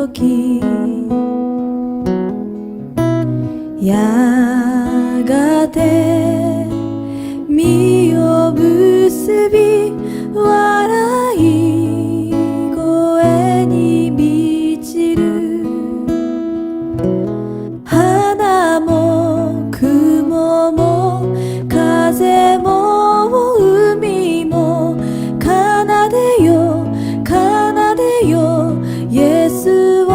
時やがて実を結び笑い声に満ちる花も雲も風も海も奏でよ奏でよイエスを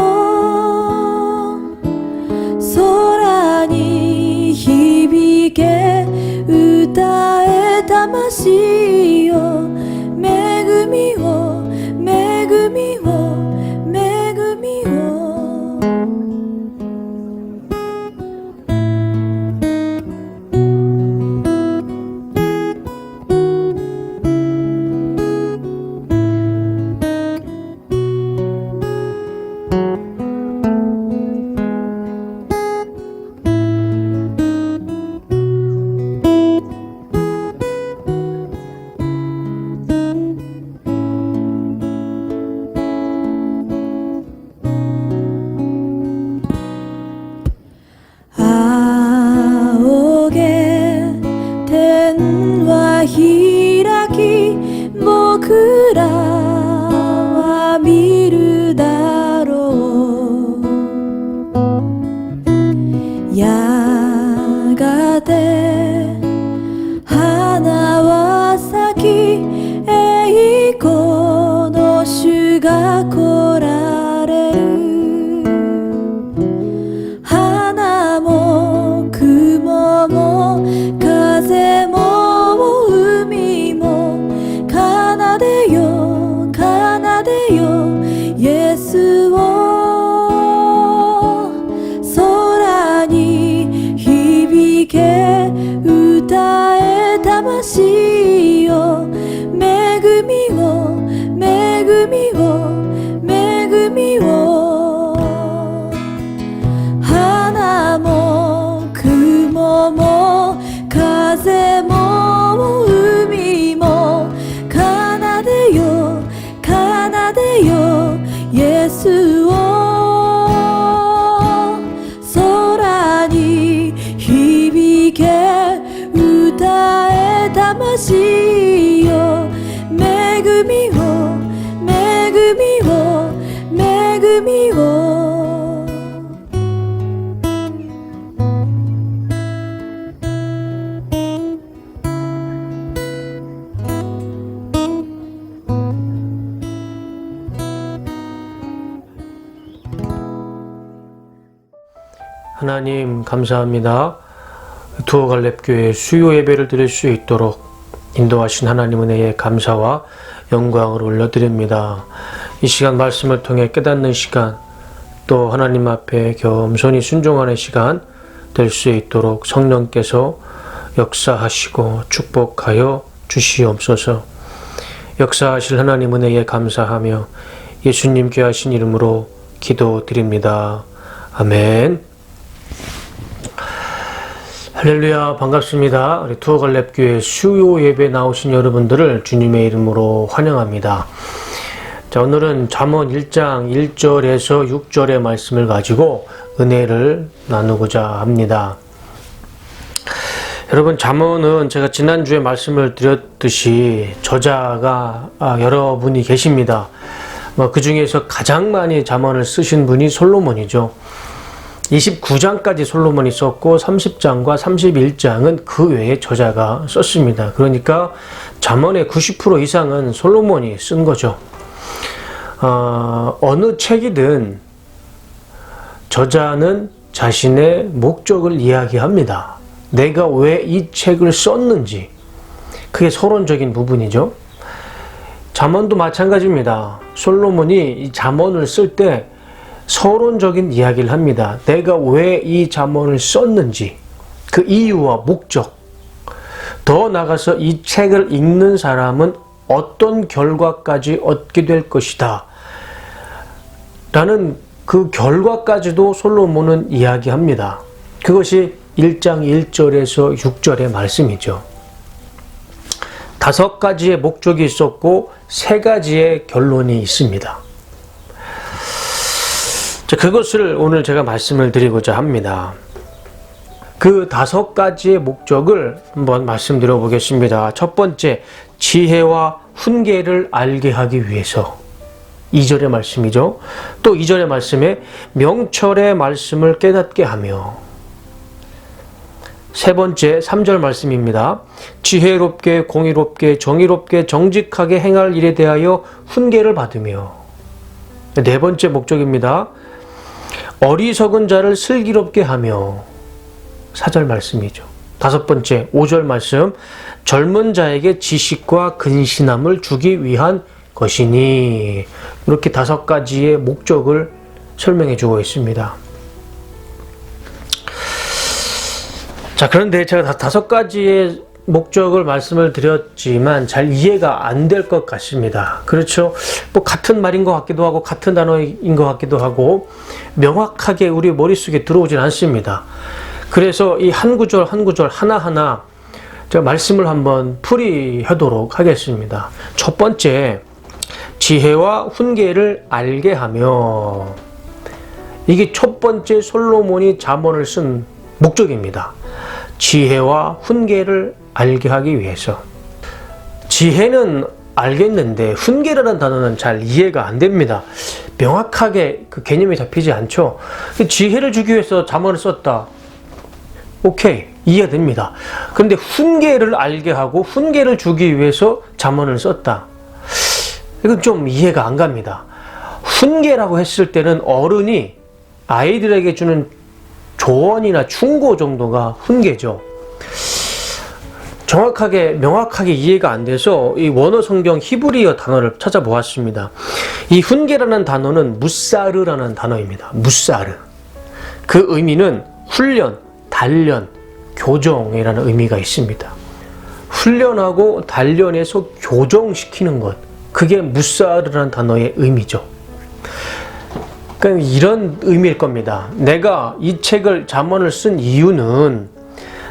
空に響け歌え魂よ恵みを恵みを恵みを仰げ天は開き僕らは見るだろうやがて花は咲き栄光の主が来られる花も雲も風も海も奏でよ奏でよイエスを空に響け歌え魂よ恵みを恵みを恵みを花も雲も風も海も奏でよ奏でよイエスを空に響け歌え魂よ恵みを恵みを恵みを하나님 감사합니다. 두어갈렙교회 수요 예배를 드릴 수 있도록 인도하신 하나님 은혜에 감사와 영광을 올려드립니다. 이 시간 말씀을 통해 깨닫는 시간, 또 하나님 앞에 겸손히 순종하는 시간 될 수 있도록 성령께서 역사하시고 축복하여 주시옵소서. 역사하실 하나님 은혜에 감사하며 예수님 귀하신 이름으로 기도드립니다. 아멘. 할렐루야, 반갑습니다. 우리 두어갈렙교회 수요 예배 나오신 여러분들을 주님의 이름으로 환영합니다. 자, 오늘은 잠언 1장 1절에서 6절의 말씀을 가지고 은혜를 나누고자 합니다. 여러분, 잠언은 제가 지난주에 말씀을 드렸듯이 저자가 여러분이 계십니다. 그 중에서 가장 많이 잠언을 쓰신 분이 솔로몬이죠. 29장까지 솔로몬이 썼고 30장과 31장은 그 외에 저자가 썼습니다. 그러니까 잠언의 90% 이상은 솔로몬이 쓴 거죠. 어느 책이든 저자는 자신의 목적을 이야기합니다. 내가 왜 이 책을 썼는지, 그게 서론적인 부분이죠. 잠언도 마찬가지입니다. 솔로몬이 이 잠언을 쓸 때 서론적인 이야기를 합니다. 내가 왜 이 잠언을 썼는지, 그 이유와 목적, 더 나아가서 이 책을 읽는 사람은 어떤 결과까지 얻게 될 것이다 라는 그 결과까지도 솔로몬은 이야기합니다. 그것이 1장 1절에서 6절의 말씀이죠. 5가지의 목적이 있었고 3가지의 결론이 있습니다. 자, 그것을 오늘 제가 말씀을 드리고자 합니다. 그 5가지의 목적을 한번 말씀드려 보겠습니다. 첫 번째, 지혜와 훈계를 알게 하기 위해서. 2절의 말씀이죠. 또 2절의 말씀에 명철의 말씀을 깨닫게 하며. 세 번째, 3절 말씀입니다. 지혜롭게, 공의롭게, 정의롭게, 정직하게 행할 일에 대하여 훈계를 받으며. 네 번째 목적입니다. 어리석은 자를 슬기롭게 하며. 4절 말씀이죠. 5번째, 5절 말씀. 젊은 자에게 지식과 근신함을 주기 위한 것이니. 이렇게 5가지의 목적을 설명해 주고 있습니다. 자, 그런데 제가 5가지의 목적을 말씀을 드렸지만 잘 이해가 안 될 것 같습니다. 그렇죠? 뭐 같은 말인 것 같기도 하고 같은 단어인 것 같기도 하고 명확하게 우리 머릿속에 들어오진 않습니다. 그래서 이 한 구절 한 구절 하나하나 제가 말씀을 한번 풀이하도록 하겠습니다. 첫 번째, 지혜와 훈계를 알게 하며. 이게 첫 번째 솔로몬이 잠언을 쓴 목적입니다. 지혜와 훈계를 알게 하기 위해서. 지혜는 알겠는데 훈계라는 단어는 잘 이해가 안 됩니다. 명확하게 그 개념이 잡히지 않죠. 지혜를 주기 위해서 잠언을 썼다. 오케이, 이해가 됩니다. 그런데 훈계를 알게 하고 훈계를 주기 위해서 잠언을 썼다. 이건 좀 이해가 안 갑니다. 훈계라고 했을 때는 어른이 아이들에게 주는 조언이나 충고 정도가 훈계죠. 명확하게 이해가 안 돼서 이 원어 성경 히브리어 단어를 찾아보았습니다. 이 훈계라는 단어는 무사르라는 단어입니다. 무사르. 그 의미는 훈련, 단련, 교정이라는 의미가 있습니다. 훈련하고 단련해서 교정시키는 것. 그게 무사르라는 단어의 의미죠. 그러니까 이런 의미일 겁니다. 내가 이 책을 잠언을 쓴 이유는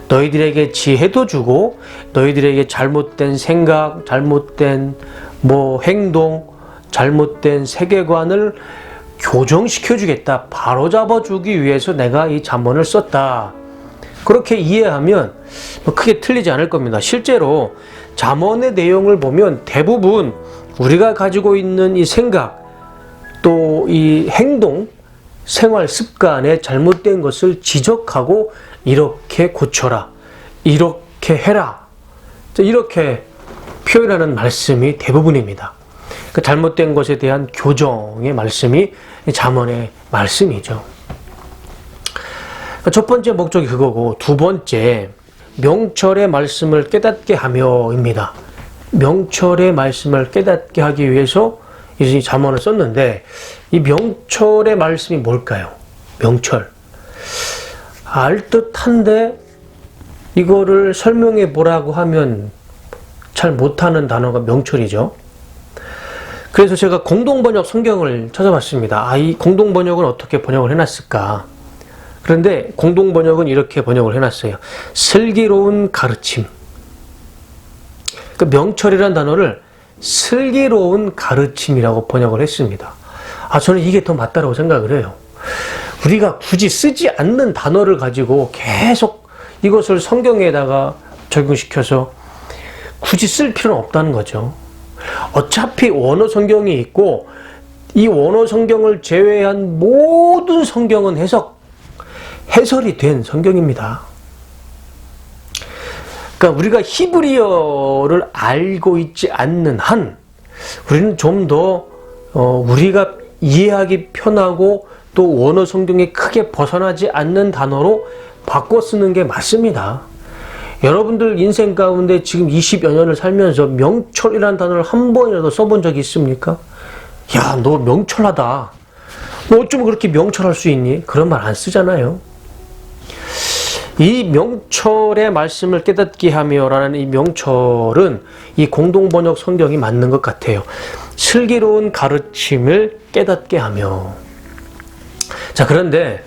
너희들에게 지혜도 주고 너희들에게 잘못된 생각, 잘못된 행동, 잘못된 세계관을 교정시켜 주겠다. 바로잡아 주기 위해서 내가 이 잠언을 썼다. 그렇게 이해하면 크게 틀리지 않을 겁니다. 실제로 잠언의 내용을 보면 대부분 우리가 가지고 있는 이 생각, 또 이 행동, 생활 습관에 잘못된 것을 지적하고 이렇게 고쳐라, 이렇게 해라, 이렇게 표현하는 말씀이 대부분입니다. 그 잘못된 것에 대한 교정의 말씀이 잠언의 말씀이죠. 첫 번째 목적이 그거고, 두 번째, 명철의 말씀을 깨닫게 하며입니다. 명철의 말씀을 깨닫게 하기 위해서 이 잠언을 썼는데, 이 명철의 말씀이 뭘까요? 명철. 알듯한데 이거를 설명해 보라고 하면 잘 못하는 단어가 명철이죠. 그래서 제가 공동번역 성경을 찾아봤습니다. 이 공동번역은 어떻게 번역을 해놨을까? 그런데 공동번역은 이렇게 번역을 해놨어요. 슬기로운 가르침. 그 명철이라는 단어를 슬기로운 가르침이라고 번역을 했습니다. 저는 이게 더 맞다고 생각을 해요. 우리가 굳이 쓰지 않는 단어를 가지고 계속 이것을 성경에다가 적용시켜서 굳이 쓸 필요는 없다는 거죠. 어차피 원어 성경이 있고 이 원어 성경을 제외한 모든 성경은 해설이 된 성경입니다. 그러니까 우리가 히브리어를 알고 있지 않는 한 우리는 좀 더 우리가 이해하기 편하고 또 원어 성경에 크게 벗어나지 않는 단어로 바꿔 쓰는 게 맞습니다. 여러분들 인생 가운데 지금 20여 년을 살면서 명철이라는 단어를 한 번이라도 써본 적이 있습니까? 야, 너 명철하다. 너 어쩌면 그렇게 명철할 수 있니? 그런 말 안 쓰잖아요. 이 명철의 말씀을 깨닫게 하며라는 이 명철은 이 공동번역 성경이 맞는 것 같아요. 슬기로운 가르침을 깨닫게 하며. 자, 그런데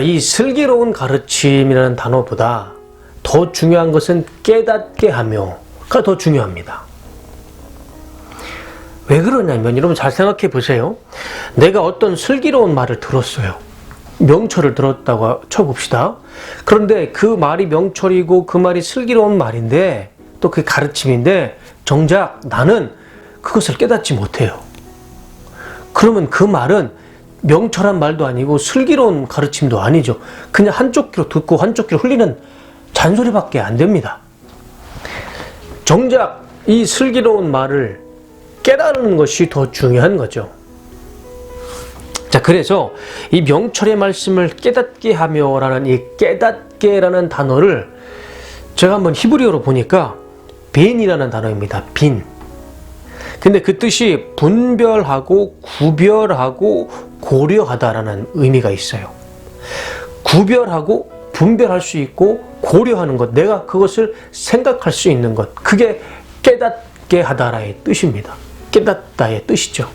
이 슬기로운 가르침이라는 단어보다 더 중요한 것은 깨닫게 하며가 더 중요합니다. 왜 그러냐면 여러분 잘 생각해 보세요. 내가 어떤 슬기로운 말을 들었어요. 명철을 들었다고 쳐봅시다. 그런데 그 말이 명철이고 그 말이 슬기로운 말인데 또 그게 가르침인데 정작 나는 그것을 깨닫지 못해요. 그러면 그 말은 명철한 말도 아니고 슬기로운 가르침도 아니죠. 그냥 한쪽 귀로 듣고 한쪽 귀로 흘리는 잔소리밖에 안 됩니다. 정작 이 슬기로운 말을 깨달는 것이 더 중요한 거죠. 자, 그래서 이 명철의 말씀을 깨닫게 하며라는 이 깨닫게라는 단어를 제가 한번 히브리어로 보니까 빈이라는 단어입니다. 빈. 근데 그 뜻이 분별하고 구별하고 고려하다라는 의미가 있어요. 구별하고 분별할 수 있고 고려하는 것, 내가 그것을 생각할 수 있는 것, 그게 깨닫게 하다라의 뜻입니다. 깨닫다의 뜻이죠.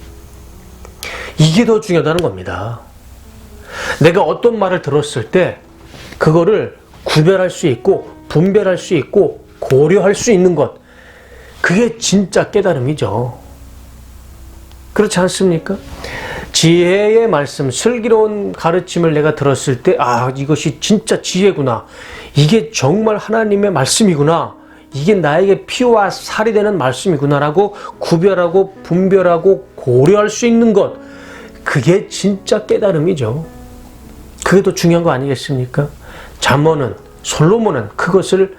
이게 더 중요하다는 겁니다. 내가 어떤 말을 들었을 때 그거를 구별할 수 있고 분별할 수 있고 고려할 수 있는 것, 그게 진짜 깨달음이죠. 그렇지 않습니까? 지혜의 말씀, 슬기로운 가르침을 내가 들었을 때 이것이 진짜 지혜구나. 이게 정말 하나님의 말씀이구나. 이게 나에게 피와 살이 되는 말씀이구나라고 구별하고 분별하고 고려할 수 있는 것, 그게 진짜 깨달음이죠. 그게 더 중요한 거 아니겠습니까? 잠언은, 솔로몬은 그것을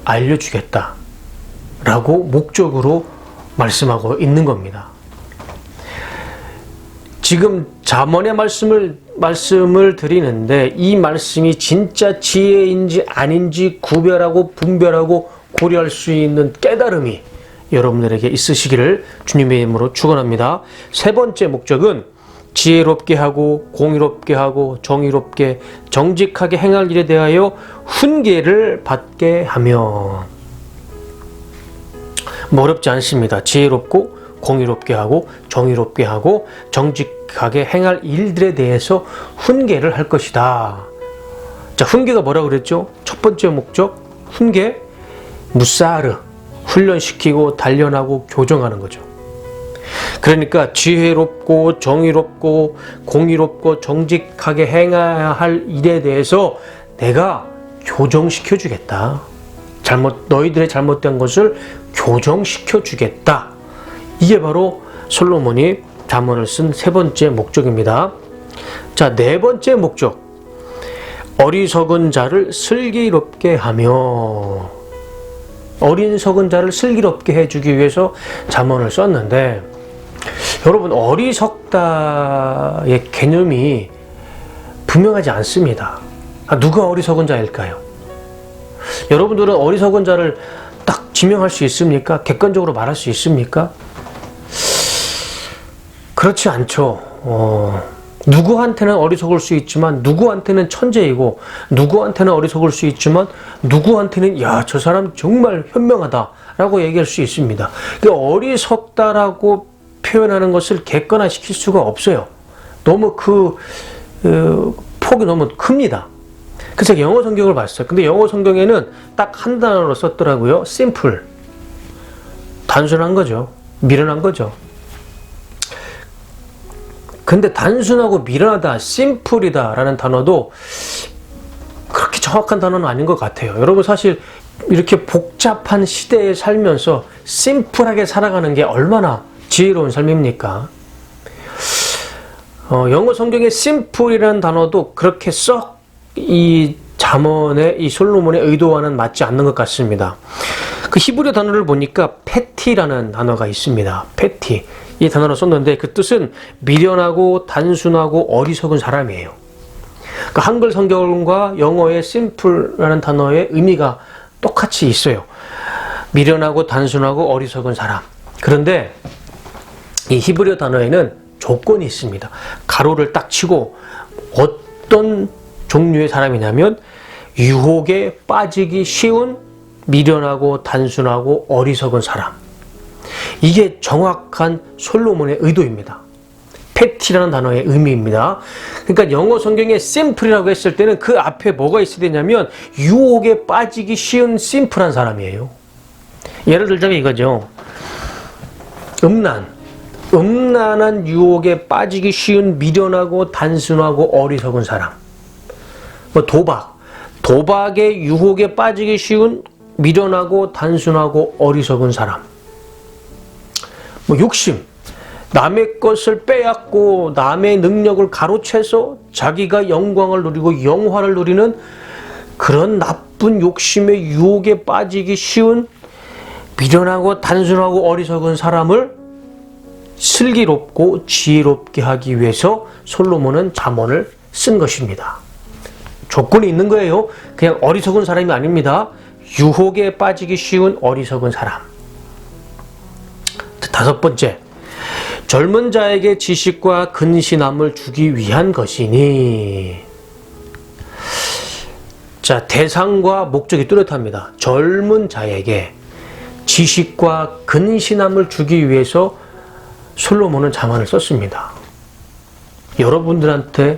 알려주겠다 라고 목적으로 말씀하고 있는 겁니다. 지금 잠언의 말씀을 드리는데 이 말씀이 진짜 지혜인지 아닌지 구별하고 분별하고 고려할 수 있는 깨달음이 여러분들에게 있으시기를 주님의 이름으로 축원합니다. 세 번째 목적은 지혜롭게 하고 공의롭게 하고 정의롭게 정직하게 행할 일에 대하여 훈계를 받게 하며. 어렵지 않습니다. 지혜롭고 공의롭게 하고 정의롭게 하고 정직하게 행할 일들에 대해서 훈계를 할 것이다. 자, 훈계가 뭐라고 그랬죠? 첫 번째 목적, 훈계, 무사르, 훈련시키고 단련하고 교정하는 거죠. 그러니까 지혜롭고 정의롭고 공의롭고 정직하게 행해야 할 일에 대해서 내가 교정시켜 주겠다. 너희들의 잘못된 것을 교정시켜 주겠다. 이게 바로 솔로몬이 잠언을 쓴 세 번째 목적입니다. 자, 네 번째 목적. 어리석은 자를 슬기롭게 하며. 어리석은 자를 슬기롭게 해주기 위해서 잠언을 썼는데, 여러분, 어리석다의 개념이 분명하지 않습니다. 누가 어리석은 자일까요? 여러분들은 어리석은 자를 딱 지명할 수 있습니까? 객관적으로 말할 수 있습니까? 그렇지 않죠. 누구한테는 어리석을 수 있지만 누구한테는 천재이고 누구한테는 어리석을 수 있지만 누구한테는 저 사람 정말 현명하다라고 얘기할 수 있습니다. 어리석다라고 표현하는 것을 객관화시킬 수가 없어요. 너무 폭이 너무 큽니다. 그래서 영어 성경을 봤어요. 근데 영어 성경에는 딱 한 단어로 썼더라고요. simple. 단순한 거죠. 미련한 거죠. 근데 단순하고 미련하다, 심플이다 라는 단어도 그렇게 정확한 단어는 아닌 것 같아요. 여러분, 사실 이렇게 복잡한 시대에 살면서 심플하게 살아가는 게 얼마나 지혜로운 삶입니까? 영어 성경의 simple이라는 단어도 그렇게 썩 이 잠언의 이 솔로몬의 의도와는 맞지 않는 것 같습니다. 그 히브리 단어를 보니까 패티라는 단어가 있습니다. 패티. 이 단어를 썼는데 그 뜻은 미련하고 단순하고 어리석은 사람이에요. 그 한글 성경과 영어의 simple라는 단어의 의미가 똑같이 있어요. 미련하고 단순하고 어리석은 사람. 그런데 이 히브리어 단어에는 조건이 있습니다. 가로를 딱 치고 어떤 종류의 사람이냐면 유혹에 빠지기 쉬운 미련하고 단순하고 어리석은 사람. 이게 정확한 솔로몬의 의도입니다. 패티라는 단어의 의미입니다. 그러니까 영어 성경에 simple이라고 했을 때는 그 앞에 뭐가 있어야 되냐면 유혹에 빠지기 쉬운 심플한 사람이에요. 예를 들자면 이거죠. 음란, 음란한 유혹에 빠지기 쉬운 미련하고 단순하고 어리석은 사람. 뭐 도박의 유혹에 빠지기 쉬운 미련하고 단순하고 어리석은 사람. 뭐 욕심, 남의 것을 빼앗고 남의 능력을 가로채서 자기가 영광을 누리고 영화를 누리는 그런 나쁜 욕심의 유혹에 빠지기 쉬운 미련하고 단순하고 어리석은 사람을 슬기롭고 지혜롭게 하기 위해서 솔로몬은 잠언을 쓴 것입니다. 조건이 있는 거예요. 그냥 어리석은 사람이 아닙니다. 유혹에 빠지기 쉬운 어리석은 사람. 다섯 번째, 젊은 자에게 지식과 근신함을 주기 위한 것이니. 자, 대상과 목적이 뚜렷합니다. 젊은 자에게 지식과 근신함을 주기 위해서 솔로몬은 잠언을 썼습니다. 여러분들한테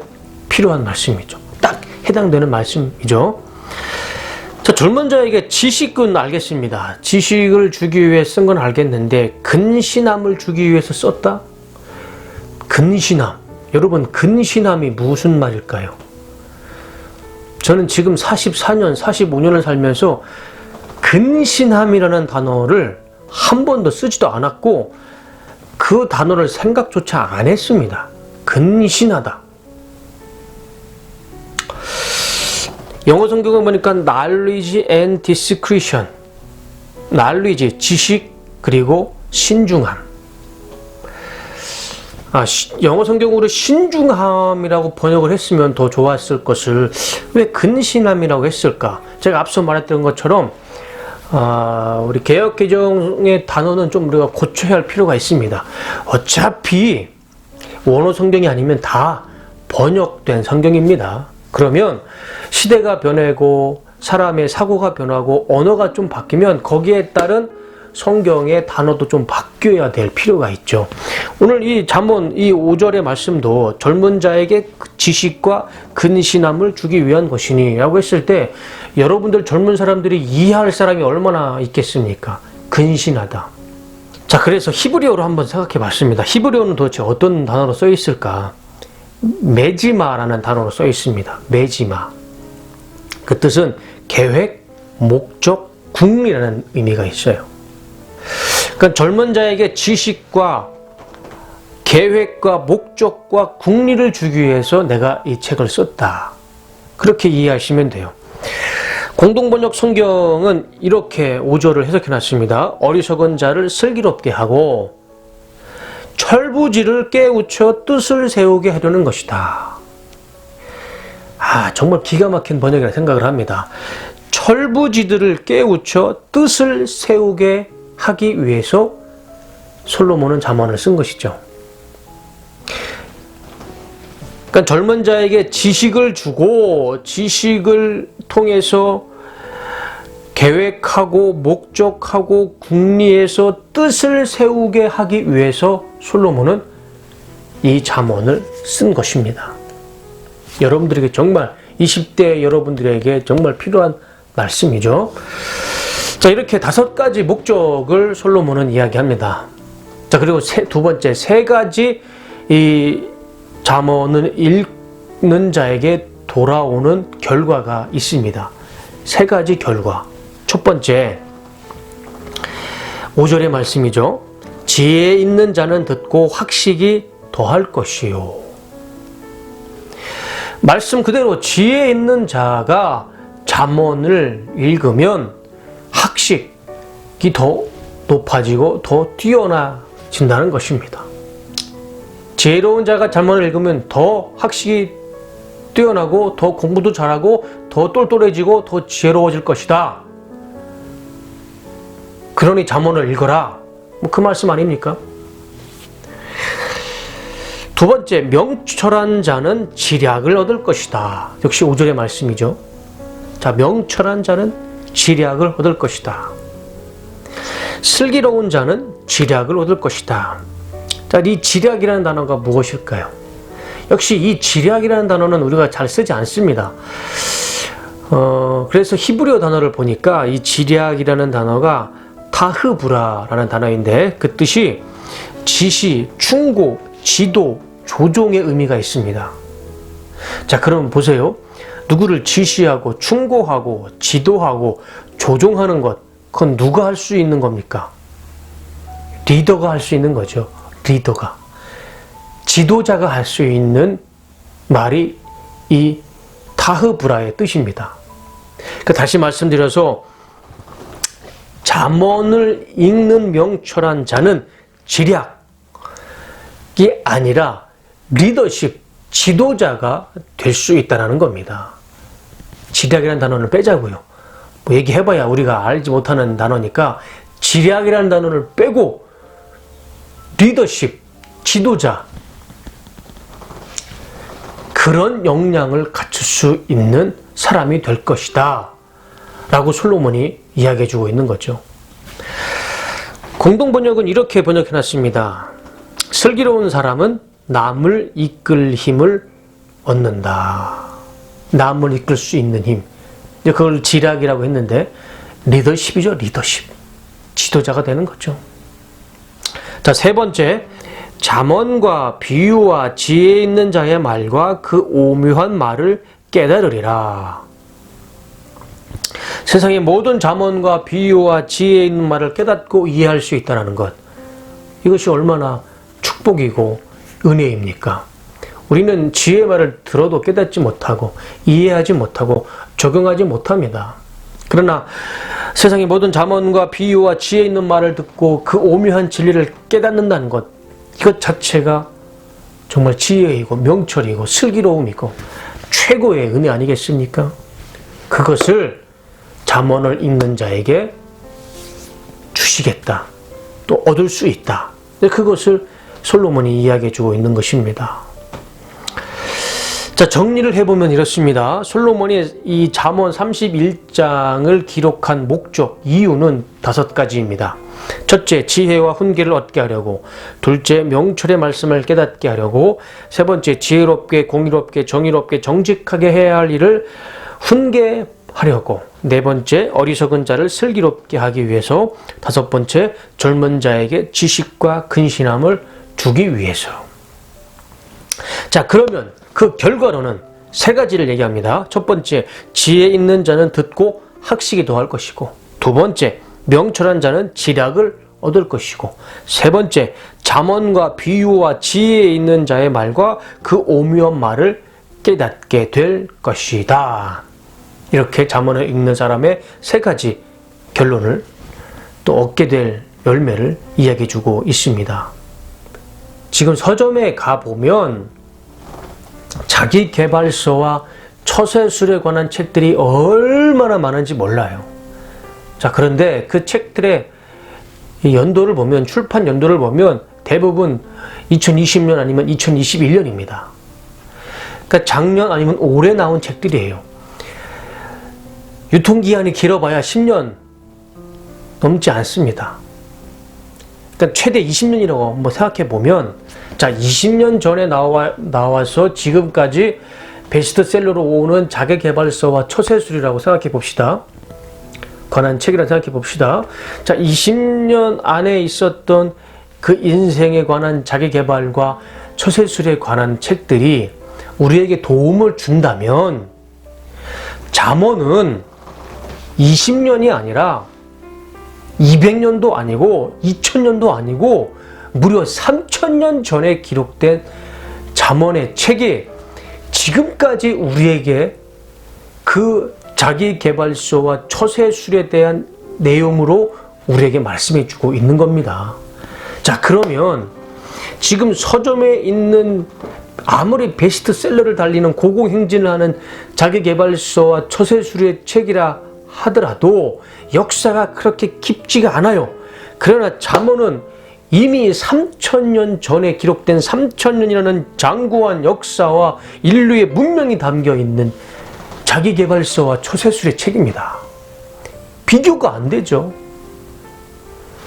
필요한 말씀이죠. 딱 해당되는 말씀이죠. 자, 젊은 자에게 지식은 알겠습니다. 지식을 주기 위해 쓴 건 알겠는데 근신함을 주기 위해서 썼다? 근신함. 여러분, 근신함이 무슨 말일까요? 저는 지금 44년, 45년을 살면서 근신함이라는 단어를 한 번도 쓰지도 않았고 그 단어를 생각조차 안 했습니다. 근신하다. 영어 성경을 보니까 knowledge and discretion, knowledge, 지식, 그리고 신중함. 영어 성경으로 신중함이라고 번역을 했으면 더 좋았을 것을 왜 근신함이라고 했을까? 제가 앞서 말했던 것처럼 우리 개역개정의 단어는 좀 우리가 고쳐야 할 필요가 있습니다. 어차피 원어 성경이 아니면 다 번역된 성경입니다. 그러면 시대가 변하고 사람의 사고가 변하고 언어가 좀 바뀌면 거기에 따른 성경의 단어도 좀 바뀌어야 될 필요가 있죠. 오늘 이 잠언 이 5절의 말씀도 젊은 자에게 지식과 근신함을 주기 위한 것이니 라고 했을 때 여러분들 젊은 사람들이 이해할 사람이 얼마나 있겠습니까? 근신하다. 자, 그래서 히브리어로 한번 생각해 봤습니다. 히브리어는 도대체 어떤 단어로 써 있을까? 메지마라는 단어로 써 있습니다. 메지마. 그 뜻은 계획, 목적, 궁리라는 의미가 있어요. 그러니까 젊은 자에게 지식과 계획과 목적과 궁리를 주기 위해서 내가 이 책을 썼다. 그렇게 이해하시면 돼요. 공동번역 성경은 이렇게 5절을 해석해 놨습니다. 어리석은 자를 슬기롭게 하고 철부지를 깨우쳐 뜻을 세우게 하려는 것이다. 정말 기가 막힌 번역이라 생각을 합니다. 철부지들을 깨우쳐 뜻을 세우게 하기 위해서 솔로몬은 잠언을 쓴 것이죠. 그러니까 젊은 자에게 지식을 주고 지식을 통해서 계획하고 목적하고 궁리해서 뜻을 세우게 하기 위해서 솔로몬은 이 잠언을 쓴 것입니다. 여러분들에게 정말 20대 여러분들에게 정말 필요한 말씀이죠. 자, 이렇게 5가지 목적을 솔로몬은 이야기합니다. 자, 그리고 두 번째, 3가지 이 잠언을 읽는 자에게 돌아오는 결과가 있습니다. 3가지 결과. 첫 번째, 5절의 말씀이죠. 지혜 있는 자는 듣고 학식이 더할 것이요. 말씀 그대로 지혜 있는 자가 잠언을 읽으면 학식이 더 높아지고 더 뛰어나진다는 것입니다. 지혜로운 자가 잠언을 읽으면 더 학식이 뛰어나고 더 공부도 잘하고 더 똘똘해지고 더 지혜로워질 것이다. 그러니 잠언을 읽어라. 그 말씀 아닙니까? 두 번째, 명철한 자는 지략을 얻을 것이다. 역시 5절의 말씀이죠. 자, 명철한 자는 지략을 얻을 것이다. 슬기로운 자는 지략을 얻을 것이다. 자, 이 지략이라는 단어가 무엇일까요? 역시 이 지략이라는 단어는 우리가 잘 쓰지 않습니다. 그래서 히브리어 단어를 보니까 이 지략이라는 단어가 타흐브라라는 단어인데 그 뜻이 지시, 충고, 지도, 조종의 의미가 있습니다. 자, 그럼 보세요. 누구를 지시하고 충고하고 지도하고 조종하는 것, 그건 누가 할 수 있는 겁니까? 리더가 할 수 있는 거죠. 리더가. 지도자가 할 수 있는 말이 이 타흐브라의 뜻입니다. 그러니까 다시 말씀드려서 잠언을 읽는 명철한 자는 지략이 아니라 리더십, 지도자가 될 수 있다는 겁니다. 지략이라는 단어를 빼자고요. 뭐 얘기해봐야 우리가 알지 못하는 단어니까 지략이라는 단어를 빼고 리더십, 지도자, 그런 역량을 갖출 수 있는 사람이 될 것이다 라고 솔로몬이 이야기해 주고 있는 거죠. 공동번역은 이렇게 번역해 놨습니다. 슬기로운 사람은 남을 이끌 힘을 얻는다. 남을 이끌 수 있는 힘. 그걸 지략이라고 했는데 리더십이죠. 리더십. 지도자가 되는 거죠. 자, 세 번째, 잠언과 비유와 지혜 있는 자의 말과 그 오묘한 말을 깨달으리라. 세상의 모든 잠언과 비유와 지혜 있는 말을 깨닫고 이해할 수 있다는 것, 이것이 얼마나 축복이고 은혜입니까? 우리는 지혜의 말을 들어도 깨닫지 못하고 이해하지 못하고 적용하지 못합니다. 그러나 세상의 모든 잠언과 비유와 지혜 있는 말을 듣고 그 오묘한 진리를 깨닫는다는 것, 이것 자체가 정말 지혜이고 명철이고 슬기로움이고 최고의 은혜 아니겠습니까? 그것을 잠언을 읽는 자에게 주시겠다. 또 얻을 수 있다. 그것을 솔로몬이 이야기해 주고 있는 것입니다. 자, 정리를 해보면 이렇습니다. 솔로몬이 이 잠언 31장을 기록한 목적, 이유는 5가지입니다. 첫째, 지혜와 훈계를 얻게 하려고. 둘째, 명철의 말씀을 깨닫게 하려고. 세 번째, 지혜롭게, 공의롭게, 정의롭게, 정직하게 해야 할 일을 훈계하려고. 네 번째, 어리석은 자를 슬기롭게 하기 위해서. 다섯 번째, 젊은 자에게 지식과 근신함을 주기 위해서. 자, 그러면 그 결과로는 3가지를 얘기합니다. 첫 번째, 지혜 있는 자는 듣고 학식이 더할 것이고, 두 번째, 명철한 자는 지략을 얻을 것이고, 세 번째, 잠언과 비유와 지혜 있는 자의 말과 그 오묘한 말을 깨닫게 될 것이다. 이렇게 잠언을 읽는 사람의 3가지 결론을 또 얻게 될 열매를 이야기해 주고 있습니다. 지금 서점에 가보면 자기계발서와 처세술에 관한 책들이 얼마나 많은지 몰라요. 자, 그런데 그 책들의 연도를 보면, 출판 연도를 보면 대부분 2020년 아니면 2021년입니다. 그러니까 작년 아니면 올해 나온 책들이에요. 유통기한이 길어봐야 10년 넘지 않습니다. 그러니까 최대 20년이라고 한번 생각해 보면, 자, 20년 전에 나와서 지금까지 베스트셀러로 오는 자기계발서와 처세술이라고 생각해 봅시다. 관한 책이라 생각해 봅시다. 자, 20년 안에 있었던 그 인생에 관한 자기계발과 처세술에 관한 책들이 우리에게 도움을 준다면, 잠언은 20년이 아니라 200년도 아니고 2000년도 아니고 무려 3000년 전에 기록된 잠언의 책이 지금까지 우리에게 그 자기계발서와 처세술에 대한 내용으로 우리에게 말씀해 주고 있는 겁니다. 자, 그러면 지금 서점에 있는 아무리 베스트셀러를 달리는 고공행진을 하는 자기계발서와 처세술의 책이라 하더라도 역사가 그렇게 깊지가 않아요. 그러나 잠언은 이미 3000년 전에 기록된 3000년이라는 장구한 역사와 인류의 문명이 담겨 있는 자기계발서와 처세술의 책입니다. 비교가 안 되죠.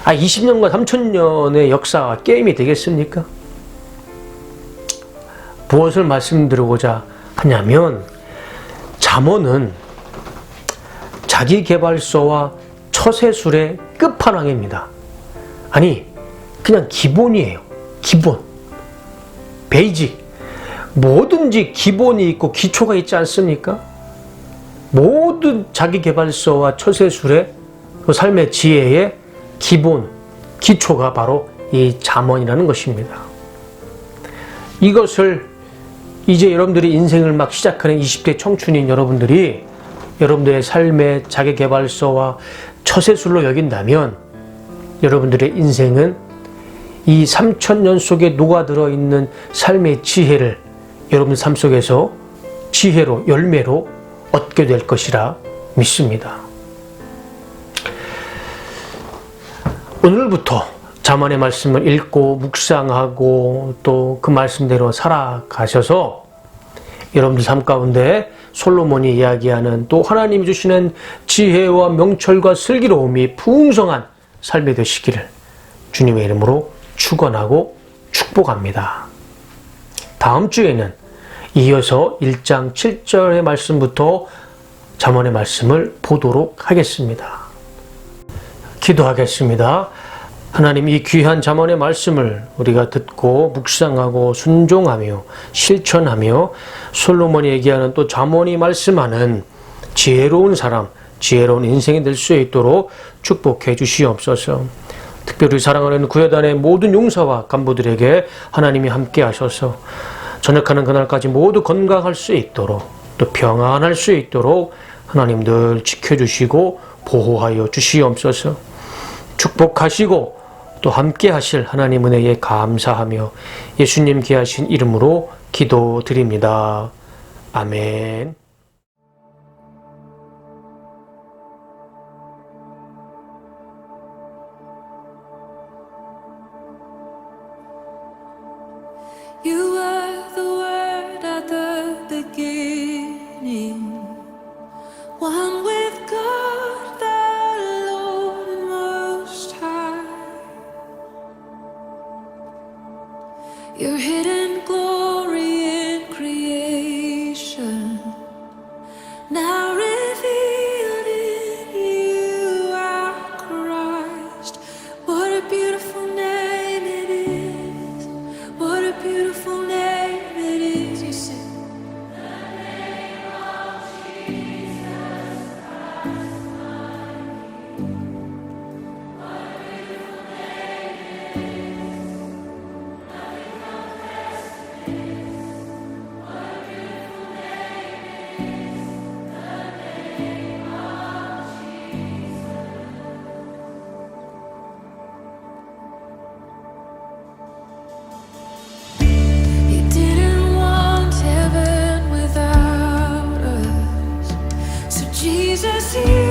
20년과 3000년의 역사가 게임이 되겠습니까? 무엇을 말씀드리고자 하냐면, 잠언은 자기계발서와 처세술의 끝판왕입니다. 아니, 그냥 기본이에요. 기본, 베이직, 뭐든지 기본이 있고 기초가 있지 않습니까? 모든 자기계발서와 처세술의 그 삶의 지혜의 기본, 기초가 바로 이 잠언이라는 것입니다. 이것을 이제 여러분들이 인생을 막 시작하는 20대 청춘인 여러분들이 여러분들의 삶의 자기계발서와 처세술로 여긴다면 여러분들의 인생은 이 3000년 속에 녹아들어 있는 삶의 지혜를 여러분 삶 속에서 지혜로, 열매로 얻게 될 것이라 믿습니다. 오늘부터 잠언의 말씀을 읽고 묵상하고 또 그 말씀대로 살아가셔서 여러분들 삶 가운데 솔로몬이 이야기하는 또 하나님이 주시는 지혜와 명철과 슬기로움이 풍성한 삶이 되시기를 주님의 이름으로 축원하고 축복합니다. 다음 주에는 이어서 1장 7절의 말씀부터 잠언의 말씀을 보도록 하겠습니다. 기도하겠습니다. 하나님, 이 귀한 잠언의 말씀을 우리가 듣고 묵상하고 순종하며 실천하며 솔로몬이 얘기하는 또 잠언이 말씀하는 지혜로운 사람, 지혜로운 인생이 될 수 있도록 축복해 주시옵소서. 특별히 사랑하는 구여단의 모든 용사와 간부들에게 하나님이 함께 하셔서 전역하는 그날까지 모두 건강할 수 있도록 또 평안할 수 있도록 하나님 늘 지켜주시고 보호하여 주시옵소서. 축복하시고 또 함께 하실 하나님 은혜에 감사하며 예수님 귀하신 이름으로 기도드립니다. 아멘. You were the word at the beginning, one with God the Lord Most High. Your hidden glory in creation, now revealed in you, our Christ. What a beautiful name it is. What a beautiful name it is. You sing. You didn't want heaven without us, so Jesus, you